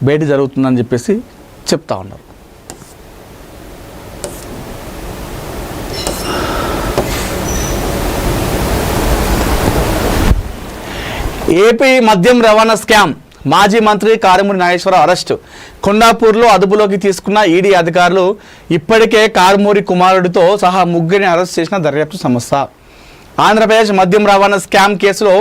భేటీ జరుగుతుందని చెప్పేసి చెప్తా ఉన్నారు. ఏపీ మద్యం రవాణా స్కామ్, మాజీ మంత్రి కారుమూరి నాగేశ్వరరావు అరెస్టు. కొండాపూర్లో అదుపులోకి తీసుకున్న ఈడీ అధికారులు ఇప్పటికే కారుమూరి కుమారుడితో సహా ముగ్గురిని అరెస్ట్ చేసిన దర్యాప్తు సంస్థ. ఆంధ్రప్రదేశ్ మద్యం రవాణా స్కామ్ కేసులో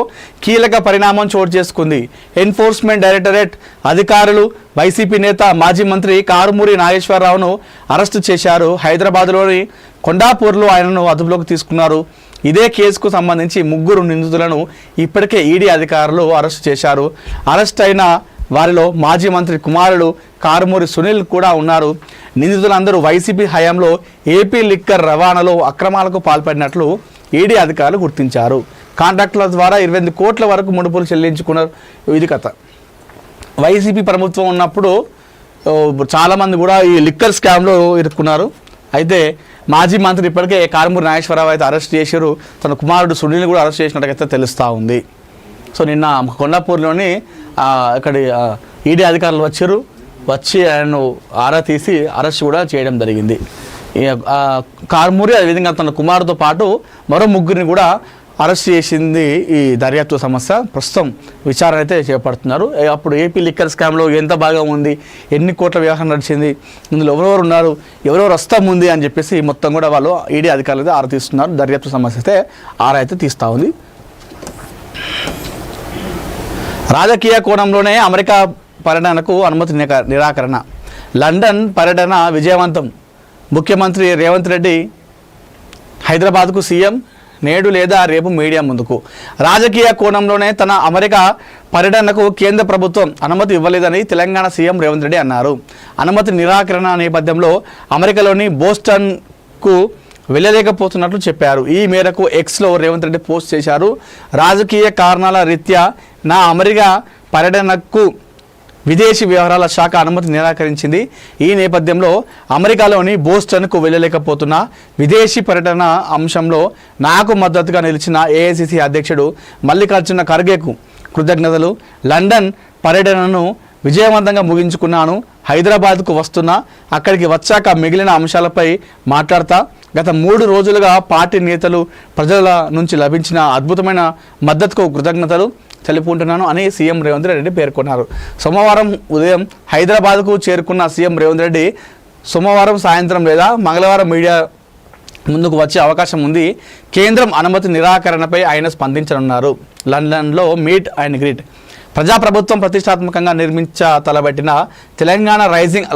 కీలక పరిణామం చోటు చేసుకుంది. ఎన్ఫోర్స్మెంట్ డైరెక్టరేట్ అధికారులు వైసీపీ నేత మాజీ మంత్రి కారుమూరి నాగేశ్వరరావును అరెస్టు చేశారు. హైదరాబాద్లోని కొండాపూర్లో ఆయనను అదుపులోకి తీసుకున్నారు. ఇదే కేసుకు సంబంధించి ముగ్గురు నిందితులను ఇప్పటికే ఈడీ అధికారులు అరెస్టు చేశారు. అరెస్ట్ అయిన వారిలో మాజీ మంత్రి కుమారుడు కారుమూరి సునీల్ కూడా ఉన్నారు. నిందితులందరూ వైసీపీ హయాంలో ఏపీ లిక్కర్ రవాణాలో అక్రమాలకు పాల్పడినట్లు ఈడీ అధికారులు గుర్తించారు. కాంట్రాక్టుల ద్వారా 28 కోట్ల వరకు ముడుపులు చెల్లించుకున్నారు. ఇది కథ. వైసీపీ ప్రభుత్వం ఉన్నప్పుడు చాలామంది కూడా ఈ లిక్కర్ స్కామ్లో ఇరుక్కున్నారు. అయితే మాజీ మంత్రి ఇప్పటికే కారుమూరి నాగేశ్వరరావు అయితే అరెస్ట్ చేశారు. తన కుమారుడు సునీల్ కూడా అరెస్ట్ చేసినట్టుగా తెలుస్తూ ఉంది. సో నిన్న కొండాపూర్లోని అక్కడి ఈడీ అధికారులు వచ్చి ఆయనను ఆరా తీసి అరెస్ట్ కూడా చేయడం జరిగింది. కారుమూరి అదేవిధంగా తన కుమారుడితో పాటు మరో ముగ్గురిని కూడా అరెస్ట్ చేసింది ఈ దర్యాప్తు సంస్థ. ప్రస్తుతం విచారణ అయితే చేపడుతున్నారు. అప్పుడు ఏపీ లిక్కర్ స్కామ్లో ఎంత భాగం ఉంది, ఎన్ని కోట్ల వ్యవహారం నడిచింది, ఇందులో ఎవరెవరు ఉన్నారు, ఎవరెవరు వస్తాం ఉంది అని చెప్పేసి మొత్తం కూడా వాళ్ళు ఈడీ అధికారులు అయితే ఆరా తీస్తున్నారు. దర్యాప్తు సంస్థ అయితే ఆరా అయితే తీస్తూ ఉంది. రాజకీయ కోణంలోనే అమెరికా పర్యటనకు అనుమతి నిరాకరణ. లండన్ పర్యటన విజయవంతం. ముఖ్యమంత్రి రేవంత్ రెడ్డి హైదరాబాద్కు సీఎం నేడు లేదా రేపు మీడియా ముందుకు. రాజకీయ కోణంలోనే తన అమెరికా పర్యటనకు కేంద్ర ప్రభుత్వం అనుమతి ఇవ్వలేదని తెలంగాణ సీఎం రేవంత్ రెడ్డి అన్నారు. అనుమతి నిరాకరణ నేపథ్యంలో అమెరికాలోని బోస్టన్కు వెళ్ళలేకపోతున్నట్లు చెప్పారు. ఈ మేరకు ఎక్స్లో రేవంత్ రెడ్డి పోస్ట్ చేశారు. రాజకీయ కారణాల రీత్యా నా అమెరికా పర్యటనకు విదేశీ వ్యవహారాల శాఖ అనుమతి నిరాకరించింది. ఈ నేపథ్యంలో అమెరికాలోని బోస్టన్కు వెళ్ళలేకపోతున్న విదేశీ పర్యటన అంశంలో నాకు మద్దతుగా నిలిచిన ఏఐసిసి అధ్యక్షుడు మల్లికార్జున ఖర్గేకు కృతజ్ఞతలు. లండన్ పర్యటనను విజయవంతంగా ముగించుకున్నాను. హైదరాబాద్కు వస్తున్నా. అక్కడికి వచ్చాక మిగిలిన అంశాలపై మాట్లాడతా. గత 3 రోజులుగా పార్టీ నేతలు ప్రజల నుంచి లభించిన అద్భుతమైన మద్దతుకు కృతజ్ఞతలు తెలుపుకుంటున్నాను అని సీఎం రేవంత్ రెడ్డి పేర్కొన్నారు. సోమవారం ఉదయం హైదరాబాద్కు చేరుకున్న సీఎం రేవంత్ రెడ్డి సోమవారం సాయంత్రం లేదా మంగళవారం మీడియా ముందుకు వచ్చే అవకాశం ఉంది. కేంద్రం అనుమతి నిరాకరణపై ఆయన స్పందించనున్నారు. లండన్లో మీట్ అండ్ గ్రీట్. ప్రజాప్రభుత్వం ప్రతిష్టాత్మకంగా తలబెట్టిన తెలంగాణ రైజింగ్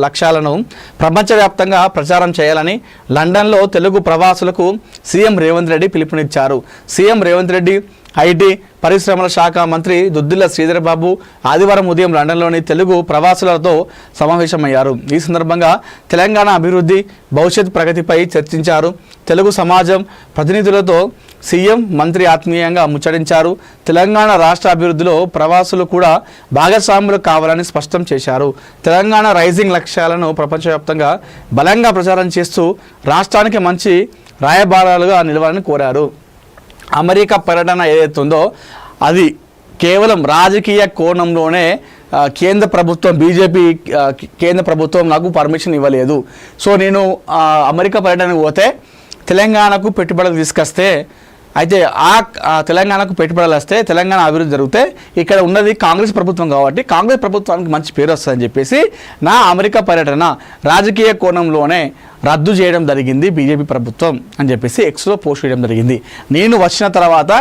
లక్ష్యాలను ప్రపంచవ్యాప్తంగా ప్రచారం చేయాలని లండన్లో తెలుగు ప్రవాసులకు సీఎం రేవంత్ రెడ్డి పిలుపునిచ్చారు. సీఎం రేవంత్ రెడ్డి ఐటీ పరిశ్రమల శాఖ మంత్రి దుద్దిల్ల శ్రీధర్ బాబు ఆదివారం ఉదయం లండన్లోని తెలుగు ప్రవాసులతో సమావేశమయ్యారు. ఈ సందర్భంగా తెలంగాణ అభివృద్ధి, భవిష్యత్ ప్రగతిపై చర్చించారు. తెలుగు సమాజం ప్రతినిధులతో సీఎం మంత్రి ఆత్మీయంగా ముచ్చటించారు. తెలంగాణ రాష్ట్ర అభివృద్ధిలో ప్రవాసులు కూడా భాగస్వాములు కావాలని స్పష్టం చేశారు. తెలంగాణ రైజింగ్ లక్ష్యాలను ప్రపంచవ్యాప్తంగా బలంగా ప్రచారం చేస్తూ రాష్ట్రానికి మంచి రాయబారాలుగా నిలవాలని కోరారు. అమెరికా పర్యటన ఏదైతే ఉందో అది కేవలం రాజకీయ కోణంలోనే కేంద్ర ప్రభుత్వం బీజేపీ కేంద్ర ప్రభుత్వం నాకు పర్మిషన్ ఇవ్వలేదు. సో నేను అమెరికా పర్యటనకు పోతే తెలంగాణకు పెట్టుబడులు తీసుకొస్తే అయితే తెలంగాణకు పెట్టుబడులు వస్తే తెలంగాణ అభివృద్ధి జరిగితే ఇక్కడ ఉన్నది కాంగ్రెస్ ప్రభుత్వం కాబట్టి కాంగ్రెస్ ప్రభుత్వానికి మంచి పేరు వస్తుందని చెప్పేసి నా అమెరికా పర్యటన రాజకీయ కోణంలోనే రద్దు చేయడం జరిగింది బీజేపీ ప్రభుత్వం అని చెప్పేసి ఎక్స్లో పోస్ట్ చేయడం జరిగింది. నేను వచ్చిన తర్వాత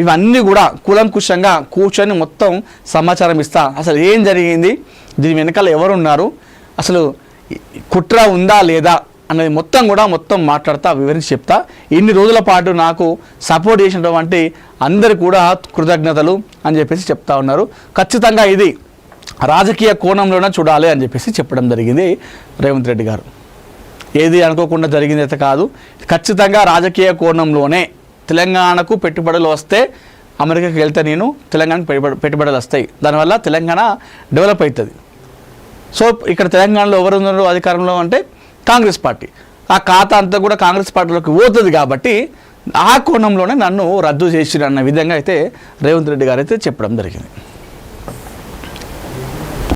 ఇవన్నీ కూడా కూలంకుషంగా కూర్చొని మొత్తం సమాచారం ఇస్తా. అసలు ఏం జరిగింది, దీని వెనకాల ఎవరున్నారు, అసలు కుట్ర ఉందా లేదా అనేది మొత్తం మాట్లాడతా, వివరించి చెప్తా. ఇన్ని రోజుల పాటు నాకు సపోర్ట్ చేసినటువంటి అందరు కూడా కృతజ్ఞతలు అని చెప్పేసి చెప్తా ఉన్నారు. ఖచ్చితంగా ఇది రాజకీయ కోణంలోనే చూడాలి అని చెప్పేసి చెప్పడం జరిగింది రేవంత్ రెడ్డి గారు. ఏది అనుకోకుండా జరిగింది అయితే కాదు, ఖచ్చితంగా రాజకీయ కోణంలోనే తెలంగాణకు పెట్టుబడులు వస్తే అమెరికాకి వెళ్తే నేను తెలంగాణకు పెట్టుబడులు వస్తాయి, దానివల్ల తెలంగాణ డెవలప్ అవుతుంది. సో ఇక్కడ తెలంగాణలో ఎవరు ఉన్నారు అధికారంలో అంటే కాంగ్రెస్ పార్టీ. ఆ ఖాతా అంతా కూడా కాంగ్రెస్ పార్టీలోకి పోతుంది కాబట్టి ఆ కోణంలోనే నన్ను రద్దు చేసిరన్న విధంగా అయితే రేవంత్ రెడ్డి గారు అయితే చెప్పడం జరిగింది.